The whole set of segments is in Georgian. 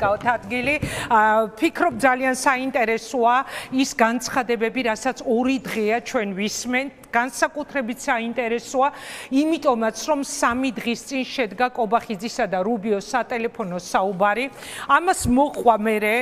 უსაფრთხოებისკავთ ადგილი. Ფიქრობ ძალიან საინტერესოა ის განცხადებები, რასაც 2 დღეა ჩვენ ვისმენთ. განსაკუთრებით საინტერესოა, იმიტომაც რომ 3 დღის წინ შედგა კობახიძისა და რუბიოს სატელეფონო საუბარი. ამას მოყვა მერე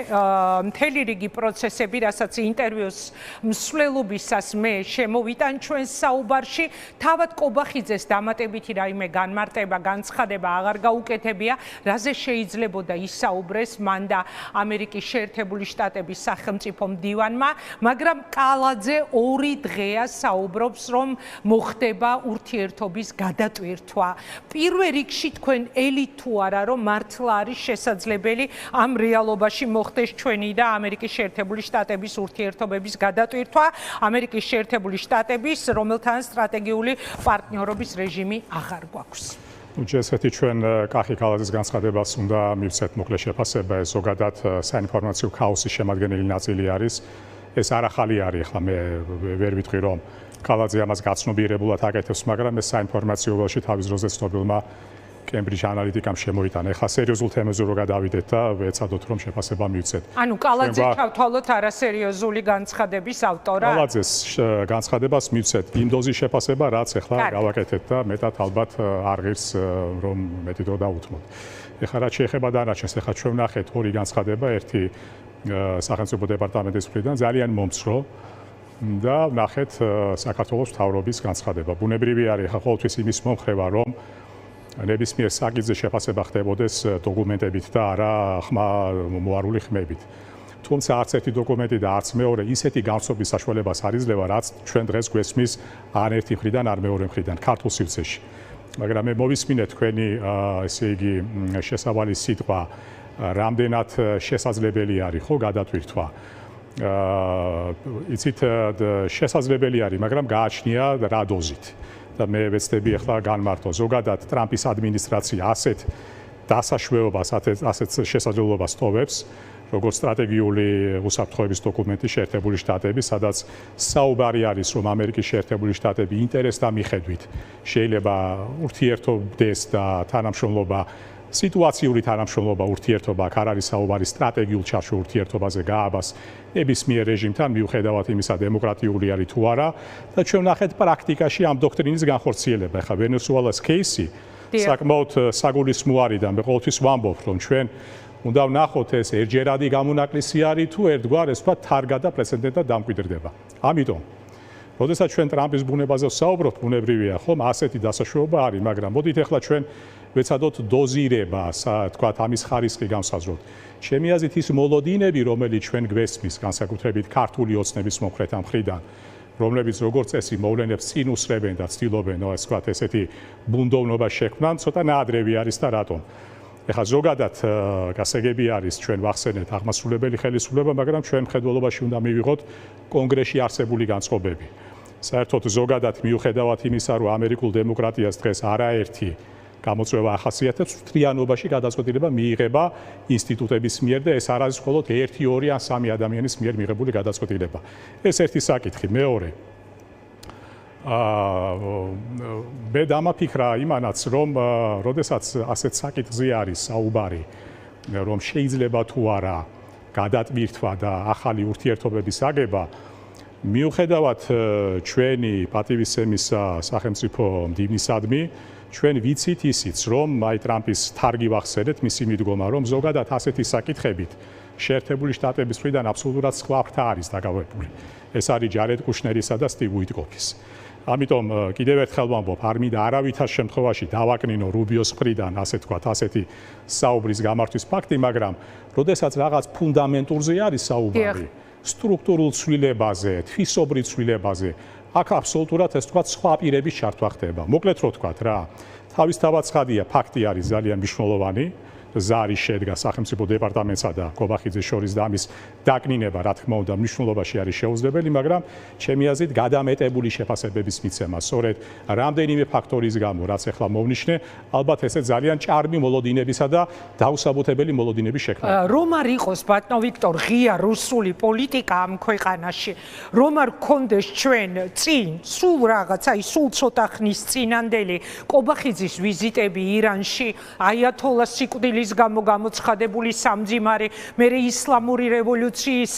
მთელი რიგი პროცესები, რასაც ინტერვიუს მსვლელობისას მე შემოვიტან ჩვენ საუბარში. თავად კობახიძეს დამატებითი რაიმე განმარტება, განცხადება აღარ გაუკეთებია, რაზე შეიძლებოდა ისაუბრეს მან და ამერიკის შეერთებული შტატების სახელმწიფო მდივანმა, მაგრამ კალაძე 2 დღეა საუბრობს რომ მოხდება ურთიერთობის გადატვირთვა. პირველ რიგში თქვენ ელით თუ არა რომ მართლა არის შესაძლებელი ამ რეალობაში მოხდეს ჩვენი და ამერიკის შეერთებული შტატების ურთიერთობების გადატვირთვა, ამერიკის შეერთებული შტატების, რომელთან სტრატეგიული პარტნიორობის რეჟიმი აღარ გვაქვს. ჯესეთი ჩვენ კახი კალაძის განცხადებას უნდა მივცეთ მოკლე შეფასება, ეს ზოგადად საინფორმაციო ქაოსის შემადგენელი ნაწილი არის. ეს არ ახალი არის, ახლა მე ვერ ვიტყვი რომ კალაძე ამას გაცნობიერებულად აკეთებს, მაგრამ ეს საინფორმაციო ველში თავის დროზე ცნობილმა კემბრიჯ ანალიტიკამ შემოიტანა. ახლა სერიოზულ თემებზე რო გადავიდეთ და ვეცადოთ რომ შეფასება მივცეთ. ანუ კალაძე ჩავთვალოთ არასერიოზული განცხადების ავტორად. კალაძეს განცხადებას მივცეთ იმ დოზის შეფასება, რაც ახლა გავაკეთეთ და მეტად ალბათ არ ღირს რომ მეტი დრო დავუთმოთ. ახლა რაც შეეხება დანარჩენს, ახლა ჩვენ ვნახეთ 2 განცხადება, ერთი სახელმწიფო დეპარტამენტის მხრიდან ძალიან მომცრო და ვნახეთ საქართველოს მთავრობის განცხადება. ბუნებრივი არის ახლა ყოველთვის იმის მომხრევა, რომ ნებისმიერ საკითხზე შეფასება ხდებოდეს დოკუმენტებით და არა მოარული ხმებით. თუმცა არც ერთი დოკუმენტი და არც მეორე ისეთი განცობის საშუალებას არ იძლევა, რაც ჩვენ დღეს გვესმის არ ერთი მხრიდან, არ მეორე მხრიდან, ქართულ სივრცეში. მაგრამ მე მოვისმინე თქვენი, ესე იგი, შესავალი სიტყვა, რამდენად შესაძლებელი არის ხო გადატვირთვა. იცით შესაძლებელი არის, მაგრამ გააჩნია რა დოზით. და მე ვეცდები ახლა განმარტო. ზოგადად ტრამპის ადმინისტრაცია ასეთ დასაშვეობას, ასეთ შესაძლებლობას ტოვებს, როგორც სტრატეგიული უსაფრთხოების დოკუმენტი შეერთებული შტატების, სადაც საუბარი არის, რომ ამერიკის შეერთებული შტატები ინტერესთა მიხედვით შეიძლება ურთიერთობდეს და თანამშრომლობა სიტუაციური თანამშრომლობა ურთიერთობა აქ არ არის საუბარი სტრატეგიულ ჩარჩო ურთიერთობაზე გააბას ნებისმიერ რეჟიმთან მიუხედავად იმისა დემოკრატიული არის თუ არა და ჩვენ ვნახეთ პრაქტიკაში ამ დოქტრინის განხორციელება. ახლა ვენესუელას кейსი საკმაოდ საგულისხმო არის და მე ყოველთვის ვამბობ რომ ჩვენ უნდა ვნახოთ ეს ერთჯერადი გამონაკლისი არის თუ ერთგვარ ეს თქვა თარგა და პრეცედენტად დამკვიდრდება. ამიტომ როდესაც ჩვენ ტრამპის ბუნებაზე ვსაუბრობთ, ბუნებრივია ხომ ასეთი დასაშვეობა არის, მაგრამ მოდით ახლა ჩვენ ვეცადოთ დოზირება, თქვა ამის ხარისხი განსაზღვროთ. ჩემი აზრით ის მოლოდინები, რომელიც ჩვენ გვესმის, განსაკუთრებით ქართული ოცნების მომხრეთა მხრიდან, რომლებიც როგორც წესი მოვლენებს წინ უსწრებენ და ცდილობენ, ეს თქვა ესეთი ბუნდოვნობა შექმნან, ცოტა ნაადრევი არის და რატომ? ეხლა ზოგადად გასაგები არის ჩვენ ვახსენეთ აღმასრულებელი ხელისუფლება, მაგრამ ჩვენ მხედველობაში უნდა მივიღოთ კონგრესში არსებული განწყობები. საერთოდ ზოგადად მიუხედავად იმისა, რომ ამერიკულ დემოკრატიას დღეს არაერთი გამოწვევა ახასიათებს, მთლიანობაში გადაწყვეტილება მიიღება ინსტიტუტების მიერ და ეს არ არის მხოლოდ 1, 2 ან 3 ადამიანის მიერ მიღებული გადაწყვეტილება. ეს ერთი საკითხი. მეორე მე დამაფიქრა იმანაც, რომ როდესაც ასეთ საკითხზე არის საუბარი, რომ შეიძლება თუ არა გადატვირთვა და ახალი ურთიერთობების აგება, მიუხედავად ჩვენი პატივისცემისა სახელმწიფო მდივნისადმი, ჩვენ ვიცით ისიც, რომ აი ტრამპის თარგი ვახსენეთ, მისი მიდგომა, რომ ზოგადად ასეთი საკითხებით შეერთებული შტატების მხრიდან აბსოლუტურად სხვა ფრთა არის დაკავებული. ეს არის ჯარედ კუშნერისა და სტივ უიტკოფის. ამიტომ კიდევ ერთხელ ვამბობ, არ მინდა არავითარ შემთხვევაში დავაკნინო რუბიოს მხრიდან, ასე ვთქვათ, ასეთი საუბრის გამართვის ფაქტი, მაგრამ როდესაც რაღაც ფუნდამენტურზე არის საუბარი, სტრუქტურულ ცვლილებაზე, თვისობრივ ცვლილებაზე, აქ აბსოლუტურად ეს ვთქვათ, სხვა პირების ჩართვა ხდება. მოკლედ რო ვთქვათ რა, თავისთავად ცხადია, ფაქტი არის ძალიან მნიშვნელოვანი. ზარი შედგა სახელმწიფო დეპარტამენტსა და კობახიძეს შორის და ამის დაკნინება, რა თქმა უნდა, მნიშვნელობაში არის შეუძლებელი, მაგრამ ჩემი აზრით გადამეტებული შეფასებების მიცემა, სწორედ რამდენიმე ფაქტორის გამო, რაც ახლა მოვნიშნე, ალბათ ესე ძალიან ჭარბი მოლოდინებისა და დაუსაბუთებელი მოლოდინების შექმნა. რომ არ იყოს ბატონო ვიქტორ ღია რუსული პოლიტიკა ამ ქვეყანაში, რომ არ გქონდეს ჩვენ წინ, სულ რაღაცა, სულ ცოტა ხნის წინანდელი კობახიძის ვიზიტები ირანში, აიათოლა სიკვდილის რის გამო გამოცხადებული სამძიმარე, მერე ისლამური რევოლუციის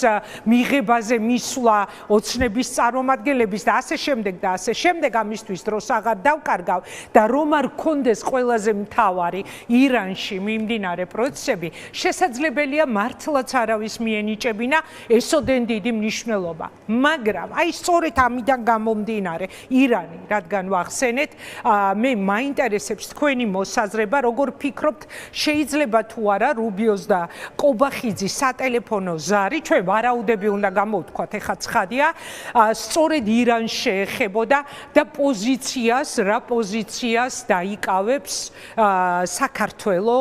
მიღებაზე მისვლა ოცნების წარმომადგენლების და ასე შემდეგ ამისთვის დროს აღარ დავკარგავ და რომ არ გქონდეს ყველაზე მთავარი ირანში მიმდინარე პროცესები, შესაძლებელია მართლაც არავის მიენიჭებინა ესოდენ დიდი მნიშვნელობა. მაგრამ აი სწორედ ამიდან გამომდინარე ირანი, რადგან ვახსენეთ, მე მაინტერესებს თქვენი მოსაზრება, როგორ ფიქრობთ, შეიძლება თუ არა რუბიოს და ყობახიძის სატელეფონო ზარი, ჩვენ ვარაუდები უნდა გამოვთქვათ, ეხლა ცხადია, სწორედ ირანს შეეხებოდა და რა პოზიციას დაიკავებს საქართველო,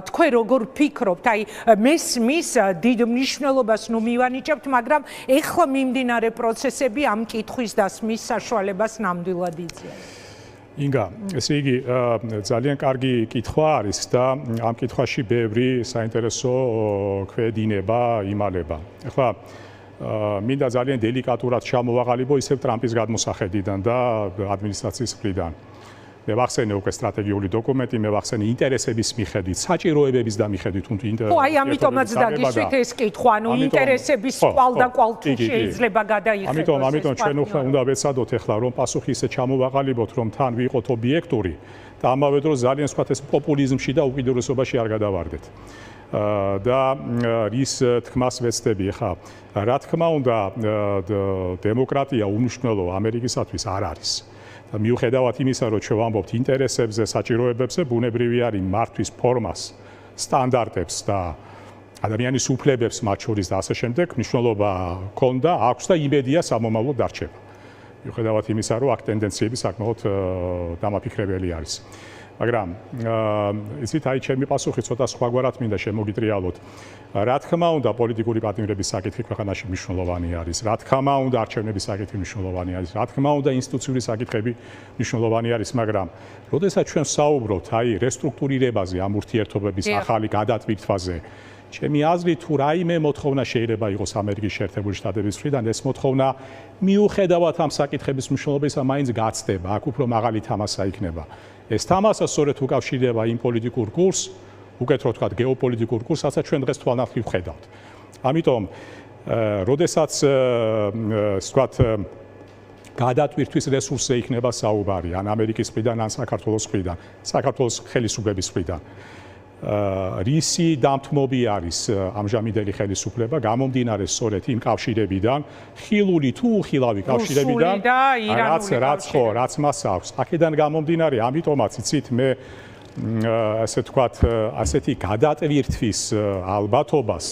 თქვენ როგორ ფიქრობთ, აი მესმის დიდ მნიშვნელობას ნუ მივანიჭებთ, მაგრამ ეხლა მიმდინარე პროცესები ამ კითხვის დასმის საშუალებას ნამდვილად იძლევა. ინგა, ესე იგი, ძალიან კარგი კითხვა არის და ამ კითხვაში ბევრი საინტერესო ქვედინება იმალება. ეხლა მინდა ძალიან დელიკატურად ჩამოვაყალიბო ისევ ტრამპის გადმოსახედიდან და ადმინისტრაციის მხრიდან. მე ვახსენე უკვე სტრატეგიული დოკუმენტი, მე ვახსენე ინტერესების მიხედვით, საჭიროებების და მიხედვით, ხო, აი ამიტომაც დაგისვით ეს კითხვა, ანუ ინტერესების კვალ თუ შეიძლება გადაიხედოს. ამიტომ ჩვენ უნდა ვეცადოთ ეხლა რომ პასუხი ისე ჩამოვაყალიბოთ, რომ თან ვიყოთ ობიექტური და ამავე დროს ძალიან სხვათ ეს პოპულიზმში და უკიდურესობაში არ გადავარდეთ. და რის თქმას ვეცდები ხა, რა თქმა უნდა, დემოკრატია უმნიშვნელო ამერიკისათვის არ არის. და მიუხედავად იმისა, რომ ჩვენ ვამბობთ ინტერესებზე, საჭიროებებზე, ბუნებრივი არის მართვის ფორმას, სტანდარტებს და ადამიანის უფლებებს მათ შორის და ასე შემდეგ, მნიშვნელობა ჰქონდა, აქვს და იმედია სამომავლო დარჩება. მიუხედავად იმისა, რომ აქ ტენდენციები საკმაოდ დამაფიქრებელი არის. მაგრამ იცით, აი ჩემი პასუხი ცოტა სხვაგვარად მინდა შემოგიტრიალოთ. რა თქმა უნდა, პოლიტიკური პარტნიორების საკითხი ქვეყანაში მნიშვნელოვანი არის. რა თქმა უნდა, არჩევნების საკითხი მნიშვნელოვანი არის. რა თქმა უნდა, ინსტიტუციური საკითხები მნიშვნელოვანი არის, მაგრამ როდესაც ჩვენ საუბრობთ აი რესტრუქტურირებაზე, ამ ურთიერთობების ახალი გადატვირთვაზე, ჩემი აზრით, თუ რაიმე მოთხოვნა შეიძლება იყოს ამერიკის შეერთებული შტატების მხრიდან, ეს მოთხოვნა მიუხედავად ამ საკითხების მნიშვნელობისა მაინც გაცდება, აქ უფრო მაღალი თამასა იქნება. ეს თამასა სწორედ უკავშირდება იმ პოლიტიკურ კურსს, უკეთრო ვთქვათ, გეოპოლიტიკურ კურსს, რასაც ჩვენ დღეს თვალნახით ვხედავთ. ამიტომ, როდესაც ვთქვათ, გადატვირთვის რესურსზე იქნება საუბარი, ან ამერიკის მხრიდან, ან საქართველოს მხრიდან, საქართველოს ხელისუფლების მხრიდან. რისი დამთმობი არის ამჟამინდელი ხელისუფლება, გამომდინარე სწორედ იმ კავშირებიდან, ხილული თუ უხილავი კავშირებიდან, რაც მას აქვს. აქედან გამომდინარე, ამიტომაც იცით, მე ასე ვთქვათ, ასეთი გადატვირთვის ალბათობას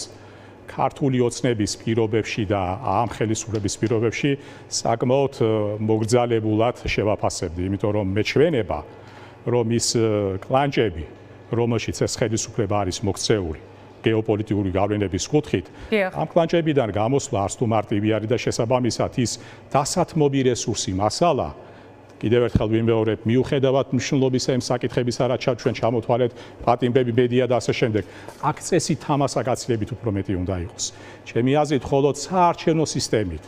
ქართული ოცნების პირობებში და ამ ხელისუფლების პირობებში საკმაოდ მოგრძალებულად შევაფასებდი, იმიტომ რომ მეჩვენება, რომ ის კლანჭები რომელშიც ეს ხელისუფლება არის მოქცეული გეოპოლიტიკური გავლენების კუთხით, ამ კლანჭებიდან გამოსვლა არც თუ მარტივი არის და შესაბამისად ის დასათმობი რესურსი მასალა, კიდევ ერთხელ ვიმეორებ, მიუხედავად მნიშვნელობისა იმ საკითხებისა, რაც ჩვენ ჩამოთვალეთ, პატიმრები, მედია და ასე შემდეგ, აქ წესი თამასა გაცილებით უფრო მეტი უნდა იყოს. ჩემი აზრით, მხოლოდ საარჩევნო სისტემით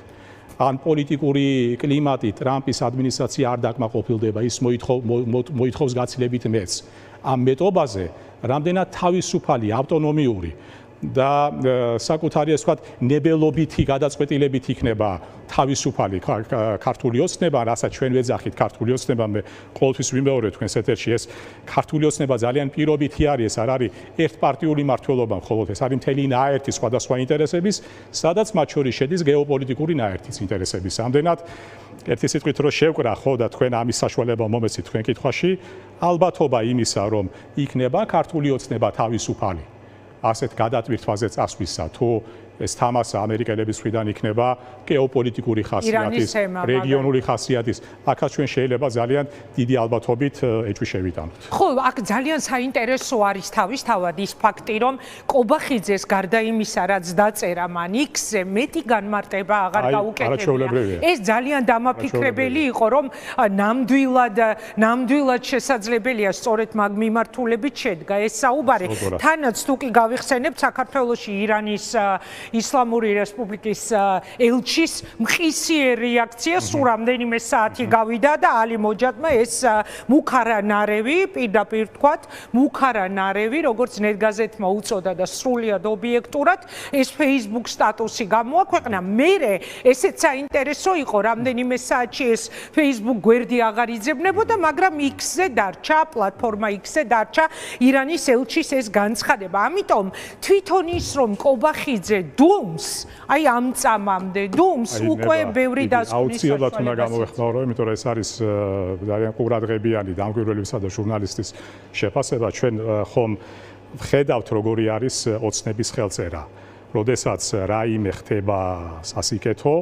ან პოლიტიკური კლიმატი ტრამპის ადმინისტრაცია არ დაკმაყოფილდება, ის მოითხოვს გაცილებით მეც. ამ მეტობაზე რამდენად თავისუფალი, ავტონომიური და საკუთარი ასე ვთქვათ, ნებელობითი გადაწყვეტილებით იქნება თავისუფალი ქართული ოცნება, რასაც ჩვენ ვეძახით ქართული ოცნება, მე ყოველთვის ვიმეორებ თქვენს ეთერში, ეს ქართული ოცნება ძალიან პირობითი არის, ეს არ არის ერთპარტიული მმართველობა, მხოლოდ ეს არის მთელი ნაერთი სხვადასხვა ინტერესების, სადაც მათ შორის შედის გეოპოლიტიკური ნაერთის ინტერესების. ამდენად ერთი სიტყვით რო შევკრა ხო და თქვენ ამის საშუალება მომეცით თქვენ კითხვაში, ალბათობა იმისა, რომ იქნება ქართული ოცნება თავისუფალი. ასეთ გადატვირთვაზე წასვლისა, თუ ეს თამასა ამერიკელების მხრიდან იქნება გეოპოლიტიკური ხასიათის, რეგიონული ხასიათის, აქაც ჩვენ შეიძლება ძალიან დიდი ალბათობით ეჭვი შევიტანოთ. ხო, აქ ძალიან საინტერესო არის თავისთავად ის ფაქტი, რომ ყობახიძეს გარდა იმისა, რაც დაწერა მან X-ზე, მეტი განმარტება აღარ გაუკეთებია. ეს ძალიან დამაფიქრებელი იყო, რომ ნამდვილად შესაძლებელია სწორედ მაგ მიმართულებით შედგა ეს საუბარი. თანაც თუ კი გავიხსენებთ საქართველოში ირანის ისლამური რესპუბლიკის ელჩის მყისიერ რეაქციას სულ რამდენიმე საათი გავიდა და ალი მოჯადმა ეს მუქარა ნარევი, პირდაპირ ვთქვათ, მუქარა ნარევი, როგორც ნეტგაზეთმა უწოდა და სრულიად ობიექტურად ეს Facebook სტატუსი გამოაქვეყნა. მერე ესეც საინტერესო იყო, რამდენიმე საათში ეს Facebook გვერდი აღარ იძებნებოდა, მაგრამ X-ზე დარჩა, პლატფორმა X-ზე დარჩა ირანის ელჩის ეს განცხადება. ამიტომ თვითონ ის რომ კობახიძე დუმს, აი ამ წამამდე დუმს უკვე ბევრი დასკვნის აუცილებლად უნდა გამოვეხმაურო, იმიტომ რომ ეს არის ძალიან ყურადღებიანი დამკვირვებელისა და ჟურნალისტის შეფასება. ჩვენ ხომ ვხედავთ როგორი არის ოცნების ხელწერა. როდესაც რაიმე ხდება სასიკეთო,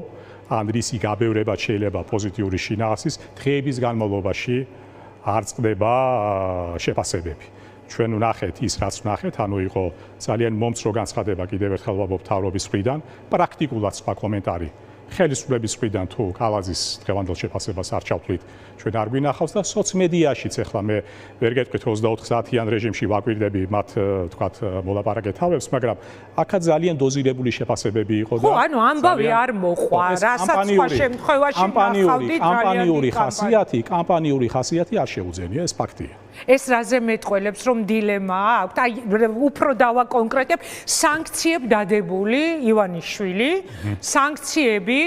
ან რისი გაბევრება შეიძლება პოზიტიური შინაარსის, დღეების განმავლობაში არ წყდება შეფასებები. ჩვენ ვნახეთ ის, რაც ვნახეთ, ანუ იყო ძალიან მომცრო განცხადება კიდევ ერთხელ ვაბობ მთავრობის მხრიდან, პრაქტიკულად სხვა კომენტარი. ხელისუფლების მხრიდან თუ კალაძის დღევანდელ შეფასებას არ ჩავთვლით, ჩვენ არ გვინახავს და სოციმედიაშიც ახლა მე ვერ გეტყვით 24 საათიან რეჟიმში ვაკვირდები მათ თქვათ მოლაპარაკე თავებს, მაგრამ აქაც ძალიან დოზირებული შეფასებები იყო და ხო, ანუ ამბავი არ მოყვა, რასაც სხვა შემთხვევაში ნახავდით კამპანიური ხასიათი არ შეუძენია, ეს ფაქტია. ეს რაზე მეტყველებს, რომ დილემაა აქვთ, აი უფრო დავაკონკრეტებ, სანქციებ დადებული ივანიშვილი, სანქციები,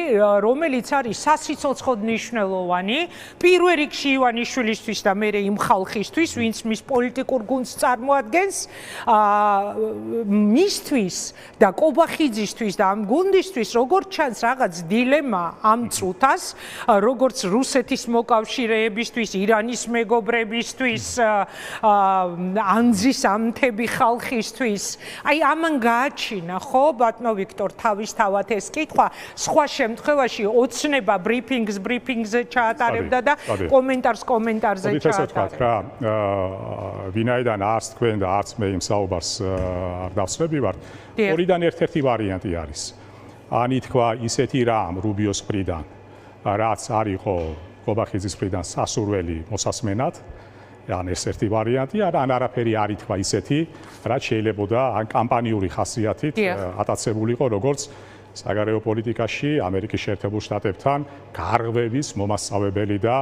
რომელიც არის სასიცოცხლოდ მნიშვნელოვანი, პირველ რიგში ივანიშვილისთვის და მერე იმ ხალხისთვის, ვინც მის პოლიტიკურ გუნდს წარმოადგენს, მისთვის და კობახიძისთვის და ამ გუნდისთვის, როგორც ჩანს, რაღაც დილემა ამ წუთას, როგორც რუსეთის მოკავშირეებისთვის, ირანის მეგობრებისთვის, ანძის ამთები ხალხისთვის. აი ამან გააჩინა, ხო, ბატონო ვიქტორ, თავისთავად ეს კითხვა, სხვა შემთხვევაში ოცნება ბრიფინგზე ჩაატარებდა და კომენტარზე ჩაატარებდა. ვინაიდან არც თქვენ და არც მე იმ საუბარს არ დავსვები ვარ, ორიდან ერთ-ერთი ვარიანტი არის. ან ითქვა ისეთი რამ რუბიოს მხრიდან, რაც არ იყო კობახიძის მხრიდან სასურველი მოსასმენად, ან ეს ერთი ვარიანტი, ან არაფერი არ ითქვა ისეთი, რაც შეიძლებოდა ან კამპანიური ხასიათით ატაცებულიყო, როგორც საგარეო პოლიტიკაში ამერიკის შეერთებულ შტატებთან გარღვევის მომასწავლებელი და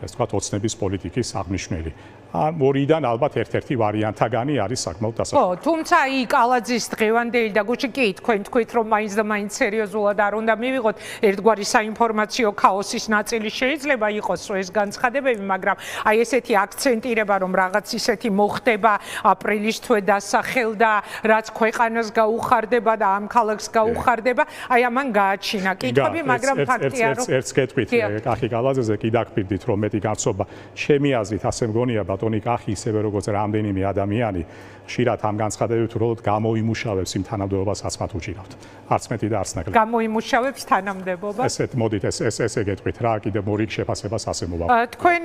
ეს თქვათ ოცნების პოლიტიკის აღნიშვნელი. ორიდან ალბათ ერთ-ერთი ვარიანტთაგანი არის საკმაოდ დასაწყისი. ხო, თუმცა იქ კალაძის დღევანდელი და გუჩი კი თქვენ თქვით, რომ მაინც და მაინც სერიოზულად არ უნდა მივიღოთ ერთგვარი საინფორმაციო ქაოსის ნაწილი შეიძლება იყოს ეს განცხადებები, მაგრამ აი ესეთი აქცენტირება, რომ რაღაც ისეთი მოხდება აპრილის თვე დასახელდა, რაც ქვეყანას გაუხარდება და ამ ქალაქს გაუხარდება, აი ამან გააჩინა კითხვები, მაგრამ ფაქტია, რომ ერთს გეტყვით, კახი კალაძეზე კი დაგფირდით, რომ მეტი განცობა ჩემი აზრით ასე მგონია ბატონი კახი ისევე როგორც რამდენიმე ადამიანი ხშირად ამ განცხადებებით უბრალოდ გამოიმუშავებს იმ თანამდებობასაც მათ უჭირავთ. არც მეტი და არც ნაკლები. გამოიმუშავებს თანამდებობას. ესეთ მოდით ესე გეტყვით რა, კიდევ მორიგ შეფასებას ასე მოვაყოთ. თქვენ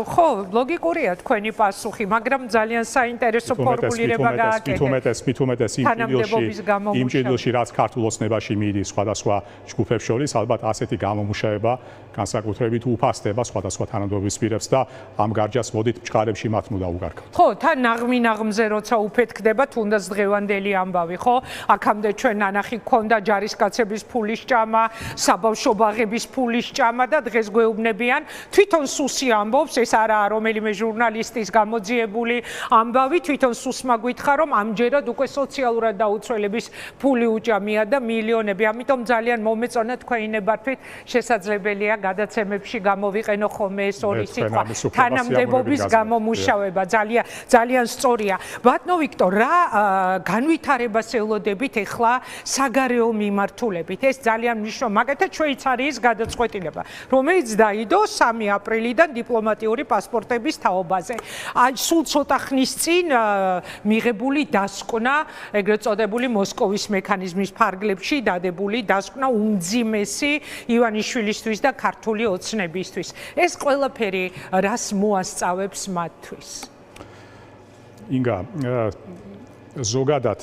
ხო, ლოგიკურია თქვენი პასუხი, მაგრამ ძალიან საინტერესო ფორმულირება გააკეთეთ. მით უმეტეს იმ ჭრილში, რაც ქართულ ოცნებაში მიდის სხვადასხვა ჯგუფებს შორის, ალბათ ასეთი გამომუშავება განსაკუთრებით უფასდება სხვადასხვა თანამდებობის პირებს და ამ გარჯას მოდით მჭყარებში მათ ნუ დაუგარქავთ. ხო, თან ნაღმზე როცა უფეთქდება, თუნდაც დღევანდელი ამბავი, ხო? აქამდე ჩვენ ნანახი გქონდა ჯარისკაცების ფულის ჭამა, საბავშვო ბაღების ფულის ჭამა და დღეს გვეუბნებიან, თვითონ სუსი ამბობს, ეს არაა რომელიმე ჟურნალისტის გამოძიებული ამბავი, თვითონ სუსმა გითხრა, რომ ამჯერად უკვე სოციალურად დაუცველების ფული უჭამია და მილიონები. ამიტომ ძალიან მომეწონა თქვენი ნებართვით, შესაძლებელია გადაცემებში გამოვიყენო ხოლმე ეს ორი სიტყვა. თანამდებობის გამომუშავება ძალიან სწორია. ბატონო ვიქტორ, რა განვითარებას ელოდებით ახლა საგარეო მიმართულებით? ეს ძალიან მნიშვნელოვანია. მაგალითად შვეიცარიის გადაწყვეტილება, რომელიც დაიდო 3 აპრილიდან დიპლომატიური პასპორტების თაობაზე. სულ ცოტა ხნის წინ მიღებული დასკვნა, ეგრეთ წოდებული მოსკოვის მექანიზმის ფარგლებში დადებული დასკვნა უმძიმესი ივანიშვილისთვის და ქართული ოცნებისთვის. ეს ყველაფერი რას მოასწავებს მათთვის? ინგა, ზოგადად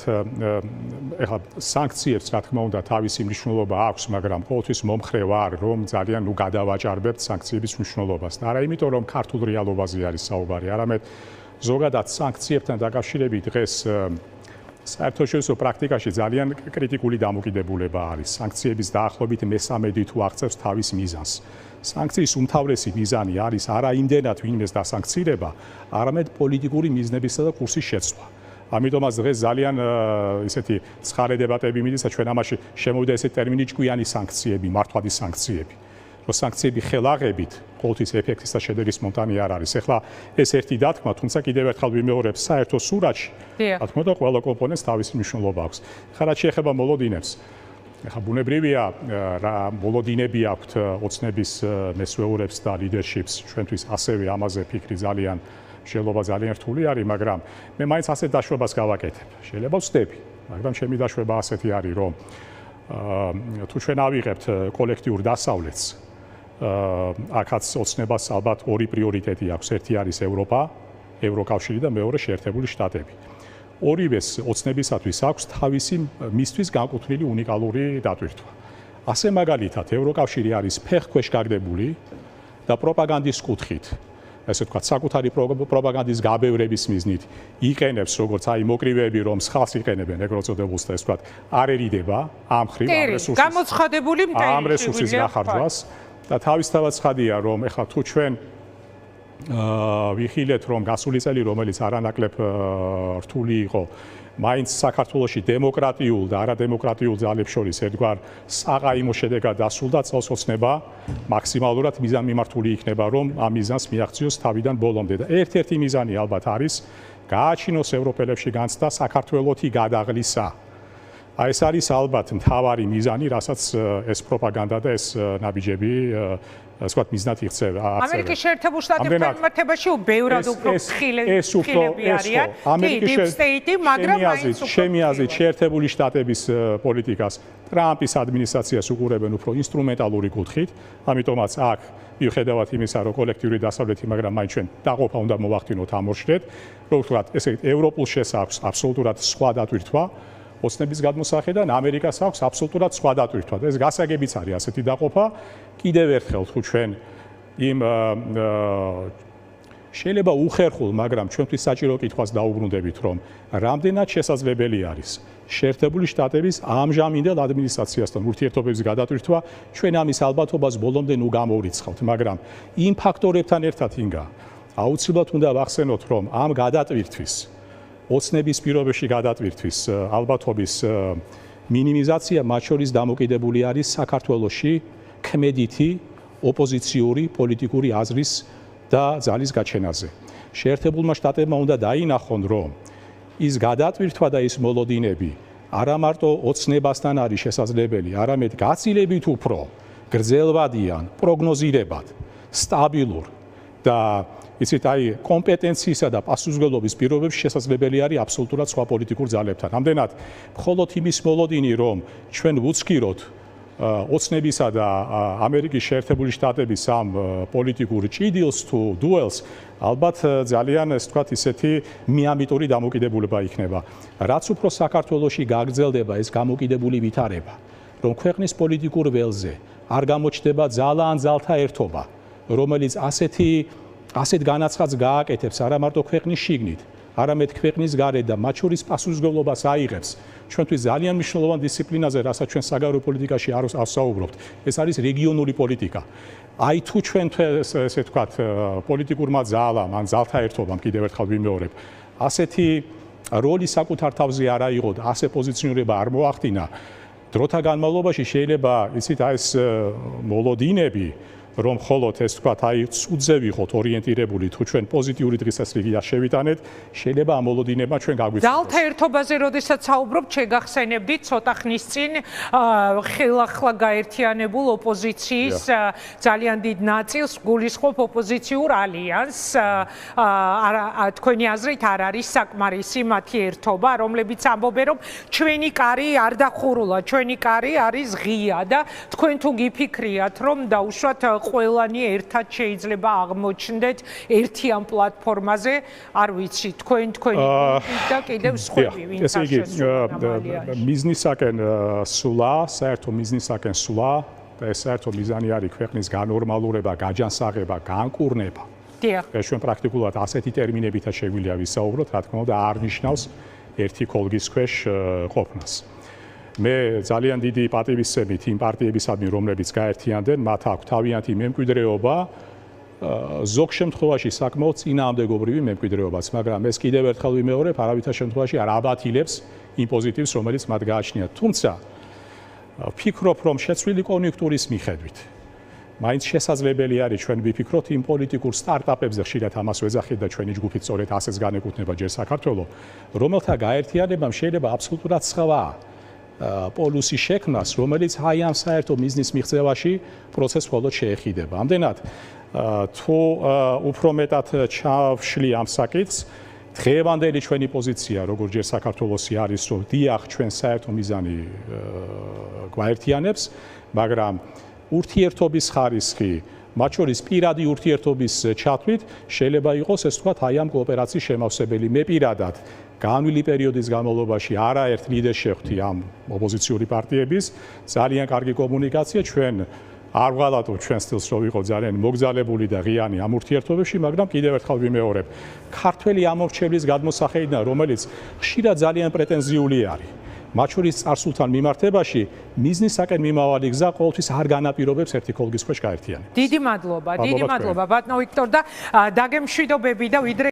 ეხლა სანქციებს რა თქმა უნდა თავისი მნიშვნელობა აქვს, მაგრამ ყოველთვის მომხრე ვარ, რომ ძალიან გადავაჭარბებთ სანქციების მნიშვნელობას. და არა იმიტომ, რომ ქართულ რეალობაზე არის საუბარი, არამედ ზოგადად სანქციებთან დაკავშირებით დღეს საერთაშორისო პრაქტიკაში ძალიან კრიტიკული დამოკიდებულება არის. სანქციების დაახლოებით მესამედი თუ აღწევს თავის მიზანს. სანქციის უმთავრესი მიზანი არის არა იმდენად ვინმეს დასანქცირება, არამედ პოლიტიკური მიზნებისა და კურსის შეცვლა. ამიტომაც დღეს ძალიან ისეთი ცხარე დებატები მიდის და ჩვენ ამაში შემოვიდა ესეთი ტერმინი ჭკვიანი სანქციები, მართვადი სანქციები. რომ სანქციები ხელაღებით ყოველთვის ეფექტის და შედეგის მომტანი არ არის. ეხლა ეს ერთი დათქმა, თუმცა კიდევ ერთხელ ვიმეორებ, საერთო სურათში, რა თქმა უნდა, ყველა კომპონენტს თავისი მნიშვნელობა აქვს. ხა რაც შეეხება მოლოდინებს, ეხლა ბუნებრივია რა მოლოდინები აქვთ ოცნების მესვეურებს და ლიდერშიპს, ჩვენთვის ასევე ამაზე ფიქრი ძალიან შეიძლება ძალიან რთული არის, მაგრამ მე მაინც ასეთ დაშვებას გავაკეთებ. შეიძლება ვწდები, მაგრამ ჩემი დაშვება ასეთი არის, რომ თუ ჩვენ ავიღებთ კოლექტიურ დასავლეთს, აქაც ოცნებას ალბათ ორი პრიორიტეტი აქვს. ერთი არის ევროპა, ევროკავშირი და მეორე შეერთებული შტატები. ორივეს ოცნებისათვის აქვს თავისი მისთვის განკუთვნილი უნიკალური დატვირთვა. ასე მაგალითად, ევროკავშირი არის ფეხქვეშ გაგდებული და პროპაგანდის კუთხით, ესე ვთქვათ, საკუთარი პროპაგანდის გაბევრების მიზნით იყენებს როგორც აი მოკრივეები, რომ სხალს იყენებენ, ეგრეთ წოდებულს და ესე ვთქვათ, არ ერიდება ამ ხრივ ამ რესურსის გამოცხადებული მტერი ამ რესურსის გახარჯვას და თავისთავად ცხადია, რომ ეხლა თუ ჩვენ ვიხილეთ, რომ გასული წელი, რომელიც არანაკლებ რთული იყო, მაინც საქართველოში დემოკრატიულ და არადემოკრატიულ ძალებს შორის ერთგვარ საყაიმო შედეგად დასრულდა, წელს ოცნება მაქსიმალურად მიზანმიმართული იქნება, რომ ამ მიზანს მიაღწიოს თავიდან ბოლომდე და ერთ-ერთი მიზანი ალბათ არის გააჩინოს ევროპელებში განცდა საქართველოთი გადაღლისა. აი ეს არის ალბათ მთავარი მიზანი, რასაც ეს პროპაგანდა და ეს ნაბიჯები ასვათ მიზნად იქცევა. ამერიკის შეერთებულ შტატებთან მიმართებაში ბევრად უფრო ხილები არიან. ამერიკის სტეიტი, მაგრამ მაინც ჩემი აზრით შეერთებული შტატების პოლიტიკას ტრამპის ადმინისტრაციას უყურებენ უფრო ინსტრუმენტალური კუთხით, ამიტომაც აქ მიუხედავად იმისა, რომ კოლექტიური დასავლეთი, მაგრამ მაინც ჩვენ დაყოფა უნდა მოვახდინოთ ამ ორშრეთ, რომ ვთქვათ, ესე ევროპულ შესაქვს აბსოლუტურად სხვა დატვირთვა. ოცნების გადმოსახედან ამერიკას აქვს აბსოლუტურად სხვა დატვირთვა. ეს გასაგებიც არის ასეთი დაყოფა. კიდევ ერთხელ თუ ჩვენ იმ შეიძლება უხერხულ, მაგრამ ჩვენთვის საჭირო კითხვას დაუბრუნდებით, რომ რამდენად შესაძლებელი არის შეერთებული შტატების ამჟამინდელ ადმინისტრაციასთან ურთიერთობების გადატვირთვა, ჩვენ ამის ალბათობას ბოლომდე ნუ გამოვრიცხავთ, მაგრამ იმ ფაქტორებთან ერთად ინგა აუცილებლად უნდა ვახსენოთ, რომ ამ გადატვირთვის ოცნების პირობებში გადატვირთვის ალბათობის მინიმიზაცია მათ შორის დამოკიდებული არის საქართველოში ქმედითი ოპოზიციური პოლიტიკური აზრის და ძალის გაჩენაზე. შეერთებულმა შტატებმა უნდა დაინახონ, რომ ის გადატვირთვა და ის მოლოდინები არა მარტო ოცნებასთან არის შესაძლებელი, არამედ გაცილებით უფრო გრძელვადიან, პროგნოზირებად, სტაბილურ და იცით, აი, კომპეტენციისა და პასუხისმგებლობის პირობებში შესაძლებელი არის აბსოლუტურად სხვა პოლიტიკურ ძალებთან. ამდენად, მხოლოდ იმის მოლოდინი, რომ ჩვენ ვუცქიროთ ოცნებისა და ამერიკის შეერთებული შტატების ამ პოლიტიკურ ჭიდილს თუ დუელს, ალბათ ძალიან, ასე ვთქვათ, ისეთი მიამიტური დამოკიდებულება იქნება. რაც უფრო საქართველოში გაგრძელდება ეს გამოკიდებული ვითარება, რომ ქვეყნის პოლიტიკურ ველზე არ გამოჩნდება ძალა-ან ძალთა ერთობა, რომელიც ასეთ განაცხადს გააკეთებს არა მარტო ქვეყნის შიგნით, არამედ ქვეყნის გარეთ და მათ შორის პასუხისმგებლობას აიღებს. ჩვენთვის ძალიან მნიშვნელოვან დისციპლინაზე, რასაც ჩვენ საგარეო პოლიტიკაში არ ვსაუბრობთ, ეს არის რეგიონული პოლიტიკა. აი თუ ჩვენ ესე ვთქვათ, პოლიტიკურმა ძალამ, ან ძალთა ერთობამ, კიდევ ერთხელ ვიმეორებ, ასეთი როლი საკუთარ თავზე არ აიღო და ასე პოზიციონირება არ მოახდინა, დროთა განმავლობაში შეიძლება, იცით, აი ეს მოლოდინები რომ მხოლოდ ეს თქვათ აი წუძე ვიყოთ ორიენტირებული თუ ჩვენ პოზიტიური დღესასწაული არ შევიტანეთ შეიძლება ამ მოლოდინებმა ჩვენ გაგვიცნოს ძალთა ერთობაზე როდესაც საუბრობთ შეგახსენებდით ცოტა ხნის წინ ხელახლა გაერთიანებულ ოპოზიციის ძალიან დიდ ნაწილს გულისხმობ ოპოზიციურ ალიანსს თქვენი აზრით არ არის საკმარისი მათი ერთობა რომლებიც ამბობენ რომ ჩვენი კარი არ დახურულა ჩვენი კარი არის ღია და თქვენ თუ გიფიქრიათ რომ დაუშვათ ყველანი ერთად შეიძლება აღმოჩნდეთ ერთიან პლატფორმაზე, არ ვიცი, თქვენი და კიდევ სხვები, ვინც არ შესულან მიზნისაკენ სულა, საერთო მიზნისაკენ სულა და ეს საერთო მიზანი არის ქვეყნის განორმალურება, გაჯანსაღება, განკურნება. დიახ. ეს ჩვენ პრაქტიკულად ასეთი ტერმინებითაც შეგვიძლია ვისაუბროთ, რა თქმა უნდა, არ ნიშნავს ერთი ქოლგის ქვეშ ყოფნას. მე ძალიან დიდი პატივისცემით იმ პარტიებისადმი, რომლებიც გაერთიანდნენ, მათ აქვს თავიანთი მემკვიდრეობა, ზოგ შემთხვევაში საკმაოდ წინააღმდეგობრივი მემკვიდრეობაც, მაგრამ ეს კიდევ ერთხელ ვიმეორებ, არავითარ შემთხვევაში არ აბათილებს იმ პოზიტივს, რომელიც მათ გააჩნიათ. თუმცა ვფიქრობ, რომ შეცვლილი კონიუნქტურის მიხედვით მაინც შესაძლებელი არის ჩვენ ვიფიქროთ იმ პოლიტიკურ სტარტაპებზე, ხშირად ამას ვეძახით და ჩვენი ჯგუფით სწორედ ასეც განეკუთვნება ჯერ საქართველოს, რომელთა გაერთიანებამ შეიძლება აბსოლუტურად სხვა პოლუსი შექმნას, რომელიც აი ამ საერთო მიზნის მიღწევაში პროცესს მხოლოდ შეეხიდება. ამდენად, თუ უფრო მეტად ჩავშლი ამ საკითხს, დღევანდელი ჩვენი პოზიცია, როგორც ჯერ საქართველოსი არის, რომ დიახ, ჩვენ საერთო მიზანი გვაერთიანებს, მაგრამ ურთიერთობის ხარისხი, მათ შორის პირადი ურთიერთობის ჩათვლით შეიძლება იყოს ეს თქვათ აი ამ კოოპერაციის შემავსებელი. მე პირადად განვლილი პერიოდის განმავლობაში არაერთ ლიდერს შევხვდი ამ ოპოზიციური პარტიების, ძალიან კარგი კომუნიკაცია, ჩვენ არ ვღალატობ ჩვენ სტილს, რომ ვიყო ძალიან მოგზალებული და ღიანი ამ ურთიერთობებში, მაგრამ კიდევ ერთხელ ვიმეორებ, ქართველი ამორჩევლის გადმოსახედიდან, რომელიც ხშირად ძალიან პრეტენზიული არის, მათ შორის წარსულთან მიმართებაში, მიზნისაკენ მიმავალი გზა ყოველთვის არ განაპირობებს ერთი ქოლგის ქვეშ გაერთიანებას. დიდი მადლობა, ბატონო ვიქტორ და დაგემშვიდობები და ვიდრე